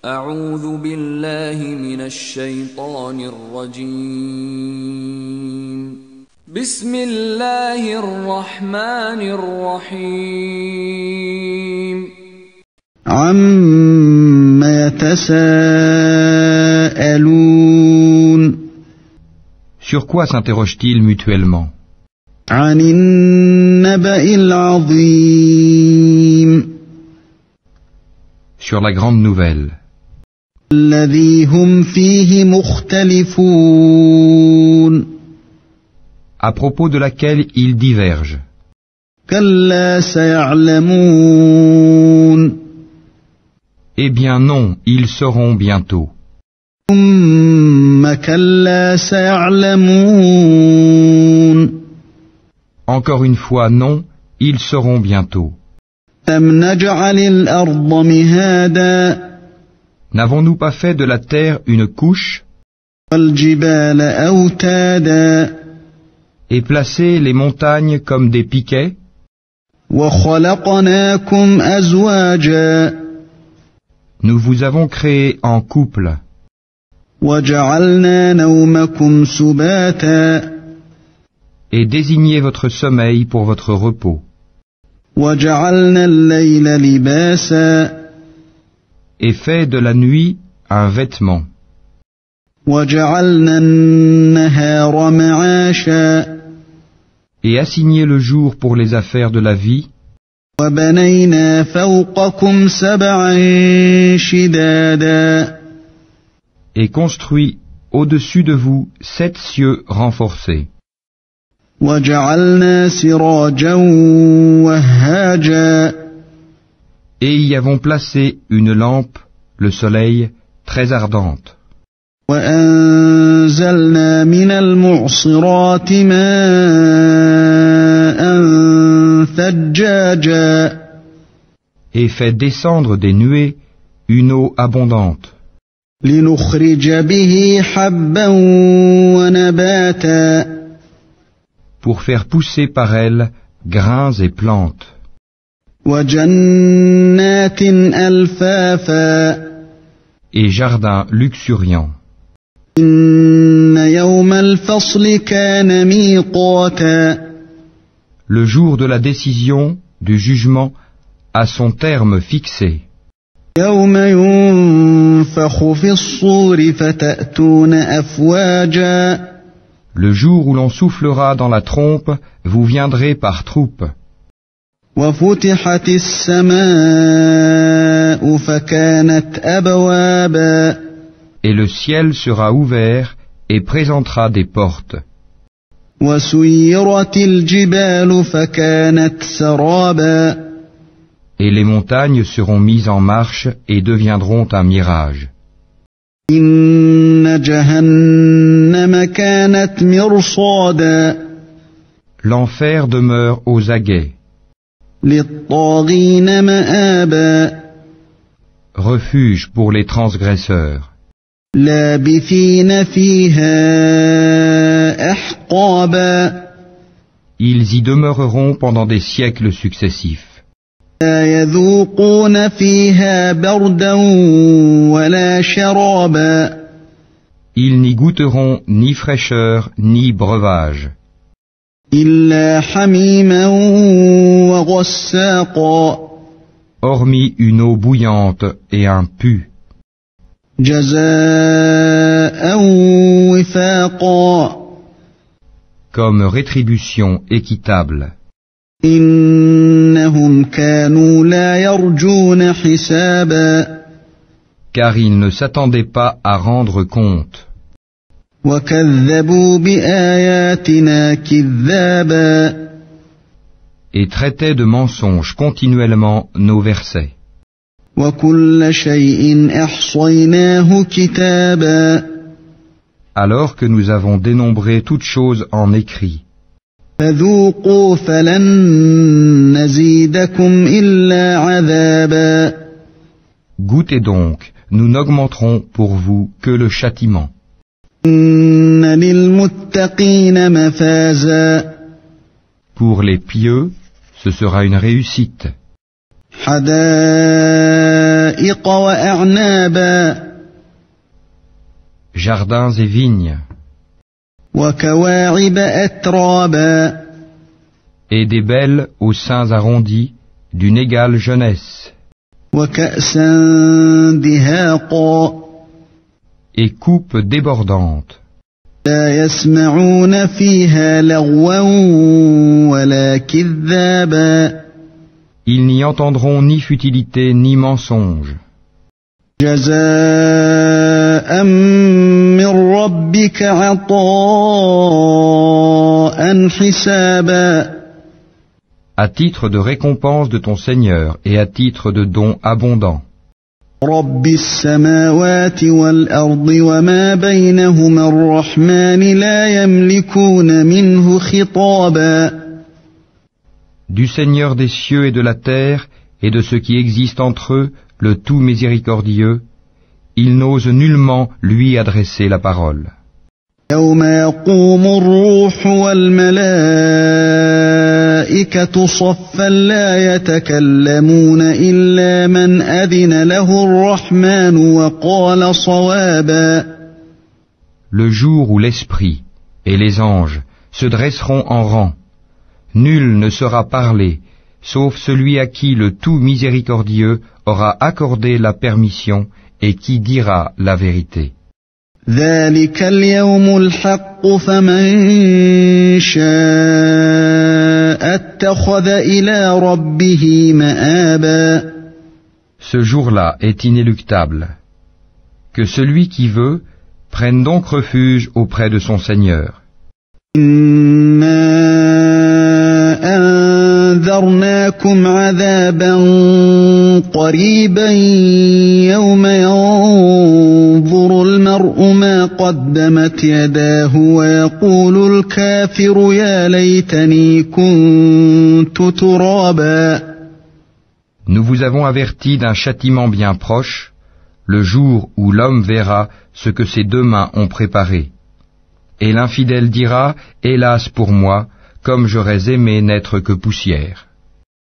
أعوذ بالله من الشيطان الرجيم بسم الله الرحمن الرحيم عَمَّ يَتَسَاءَلُونَ Sur quoi s'interrogent-ils mutuellement? عَنِ النَّبَإِ الْعَظِيمِ Sur la grande nouvelle, الَّذِي هُمْ فِيهِ مُخْتَلِفُونَ à propos de laquelle ils divergent. كَلَّا سَيَعْلَمُونَ Eh bien non, ils sauront bientôt. ثُمَّ كَلَّا سَيَعْلَمُونَ Encore une fois non, ils sauront bientôt. أَلَمْ نَجْعَلِ الْأَرْضَ مِهَادًا N'avons-nous pas fait de la terre une couche وَالْجِبَالَ أَوْتَادًا et placé les montagnes comme des piquets? وَخَلَقْنَاكُمْ أَزْوَاجًا Nous vous avons créé en couple وَجَعَلْنَا نَوْمَكُمْ سُبَاتًا et désigné votre sommeil pour votre repos وَجَعَلْنَا اللَّيْلَ لِبَاسًا et fait de la nuit un vêtement وَجَعَلْنَا النَّهَارَ مَعَاشًا et assigné le jour pour les affaires de la vie وَبَنَيْنَا فَوْقَكُمْ سَبْعًا شِدَادًا et construit au-dessus de vous 7 cieux renforcés وَجَعَلْنَا سِرَاجًا وَهَّاجًا et y avons placé une lampe, le soleil, très ardente وَأَنزَلْنَا مِنَ الْمُعْصِرَاتِ مَاءً ثَجَّاجًا et fait descendre des nuées une eau abondante لِنُخْرِجَ بِهِ حَبًّا وَنَبَاتًا pour faire pousser par elle grains et plantes وَجَنَّاتٍ أَلْفَافًا et jardins luxuriants. إِنَّ يَوْمَ الْفَصْلِ كَانَ مِيقَاتًا Le jour de la décision, du jugement, a son terme fixé. يَوْمَ يُنفَخُ فِي الصُّورِ فَتَأْتُونَ أَفْوَاجًا Le jour où l'on soufflera dans la trompe, vous viendrez par troupes. وَفُتِحَتِ السَّمَاءُ فَكَانَتْ أَبْوَابًا Et le ciel sera ouvert et présentera des portes. وَسُيِّرَتِ الْجِبَالُ فَكَانَتْ سَرَابًا Et les montagnes seront mises en marche et deviendront un mirage. إِنَّ جَهَنَّمَ كَانَتْ مِرْصَادًا L'enfer demeure aux aguets, لِلطَّاغِينَ مَآبًا refuge pour les transgresseurs. لَابِثِينَ فِيهَا أَحْقَابًا Ils y demeureront pendant des siècles successifs. لَا يَذُوقُونَ فِيهَا بَرْدًا وَلَا شَرَابًا Ils n'y goûteront ni fraîcheur ni breuvage, إِلَّا حَمِيمًا وَغَسَّاقًا hormis une eau bouillante et un pu, جَزَاءً وِفَاقًا comme rétribution équitable. إِنَّهُمْ كَانُوا لَا يَرْجُونَ حِسَابًا Car ils ne s'attendaient pas à rendre compte, وَكَذَّبُوا بِآيَاتِنَا كِذَّابًا et traitaient de mensonges continuellement nos versets. وَكُلَّ شَيْءٍ أَحْصَيْنَاهُ كِتَابًا Alors que nous avons dénombré toutes choses en écrit. فَذُوقُوا فَلَن نَّزِيدَكُمْ إِلَّا عَذَابًا Goûtez donc, nous n'augmenterons pour vous que le châtiment. إِنَّ لِلْمُتَّقِينَ مَفَازًا Pour les pieux, ce sera une réussite. حدائق وأعنابا Jardins et vignes, وكواعب أترابا et des belles aux seins arrondis, d'une égale jeunesse, وكأسا دهاقا et coupes débordantes. لا يسمعون فيها لغوا ولا كذابا Ils n'y entendront ni futilité ni mensonge. جزاء من ربك عطاء حسابا À titre de récompense de ton Seigneur et à titre de don abondant. رب السماوات والأرض وما بينهما الرحمن لا يملكون منه خطابا Du Seigneur des cieux et de la terre et de ce qui existe entre eux, le tout miséricordieux, ils n'osent nullement lui adresser la parole. يوم يقوم الروح والملائكة صفا لا يتكلمون إلا من أذن له الرحمن وقال صوابا Le jour où l'Esprit et les anges se dresseront en rang, nul ne sera parlé, sauf celui à qui le tout miséricordieux aura accordé la permission et qui dira la vérité. ذلك اليوم الحق فمن شاء اتخذ إلى ربه مآبا Ce jour-là est inéluctable. Que celui qui veut prenne donc refuge auprès de son Seigneur. إنا أنذرناكم عذابا قريبا يوم ينظر المرء ما قدمت يداه ويقول الكافر يا ليتني كنت ترابا Nous vous avons averti d'un châtiment bien proche, le jour où l'homme verra ce que ses deux mains ont préparé. Et l'infidèle dira, hélas pour moi, comme j'aurais aimé n'être que poussière.